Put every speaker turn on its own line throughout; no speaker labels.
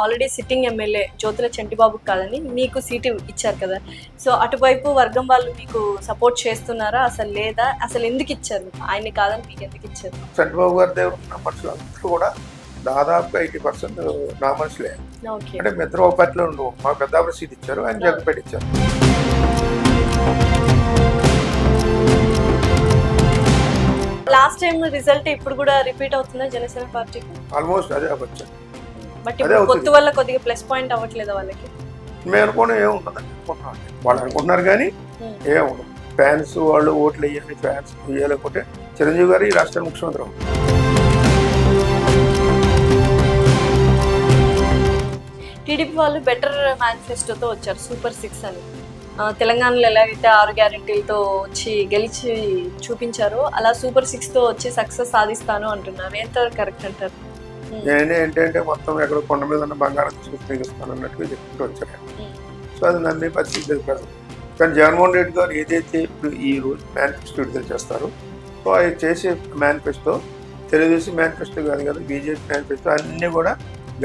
Already sitting MLA Jyothula చంటిబాబుకి కాదని మీకు seat ఇచ్చారు కదా, సో అటువైపు వర్గం వాళ్ళు మీకు సపోర్ట్ చేస్తున్నారా అసలు లేదా, అసలు ఎందుకు ఇచ్చారు ఆయన్ని కాదని మీకు ఎందుకు ఇచ్చారు?
చంద్రబాబు గారి దగ్గర ఉన్న మనుషులు అందరూ కూడా దాదాపుగా 80% నా మనుషులే. అంటే మిత్ర పార్టీలో ఉండవు. మా పెద్దాపురం సీట్ ఇచ్చారు, ఆయన జగన్పేట ఇచ్చారు.
లాస్ట్ టైం రిజల్ట్ ఇప్పుడు కూడా రిపీట్ అవుతుందా జనసేన పార్టీకి?
ఆల్మోస్ట్ అదే అవ్వచ్చు.
బట్ పొత్తు వల్ల కొద్దిగా ప్లస్ పాయింట్ అవ్వట్లేదు వాళ్ళకి.
మేము అనుకోవడం ఏముంటుందని అనుకుంటున్నాం. వాళ్ళు అనుకుంటున్నారు కానీ ఏముండదు. ఫ్యాన్స్ వాళ్ళు ఓట్లు వేయాలి, ఫ్యాన్స్ వేయాలనుకుంటే చిరంజీవి గారు ఈ రాష్ట్ర ముఖ్యమంత్రి.
టీడీపీ వాళ్ళు బెటర్ మేనిఫెస్టోతో వచ్చారు, సూపర్ 6 అని. తెలంగాణలో ఎలాగైతే 6 గ్యారెంటీలతో వచ్చి గెలిచి చూపించారో అలా సూపర్ 6తో వచ్చి సక్సెస్ సాధిస్తాను అంటున్నారు. ఎంతవరకు కరెక్ట్ అంటారు?
నేనే ఏంటంటే మొత్తం ఎక్కడ కొండ మీద ఉన్న బంగారం తీసుకొస్తాను అన్నట్టుగా చెప్పుకుంటూ వచ్చాను. సో అది నమ్మే పరిస్థితి లేదు కాదు. కానీ జగన్మోహన్ రెడ్డి గారు ఏదైతే ఇప్పుడు ఈ రోజు మేనిఫెస్టో విడుదల చేస్తారో, సో అది చేసే మేనిఫెస్టో తెలుగుదేశం మేనిఫెస్టో కాదు కదా, బీజేపీ మేనిఫెస్టో అన్నీ కూడా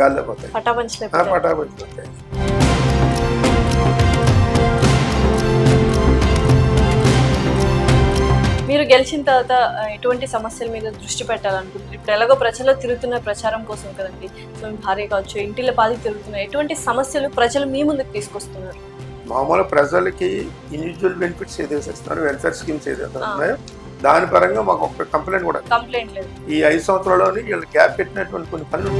గాల్లో పోతాయి, పటాపంచలేకపోతాయి.
మీరు గెలిచిన తర్వాత ఎటువంటి సమస్యల మీద దృష్టి పెట్టాలనుకుంటున్నారు? ఇప్పుడు ఎలాగో ప్రజల్లో తిరుగుతున్న ప్రచారం కోసం కదండి, సో భార్య కావచ్చు, ఇంటిలో పాది తిరుగుతున్నారు. ఎటువంటి సమస్యలు ప్రజలు మీ ముందుకు తీసుకొస్తున్నారు?
మామూలు ప్రజలకి ఇండివిజువల్ బెనిఫిట్స్ ఏదైతే ఇస్తున్నారు, వెల్ఫేర్ స్కీమ్స్ ఏదైతే ఉన్నాయో దాని పరంగా మాకు ఒక కంప్లైంట్ కూడా
లేదు.
ఈ 5 సంవత్సరాల్లోని వీళ్ళు గ్యాప్ పెట్టినటువంటి కొన్ని పనులు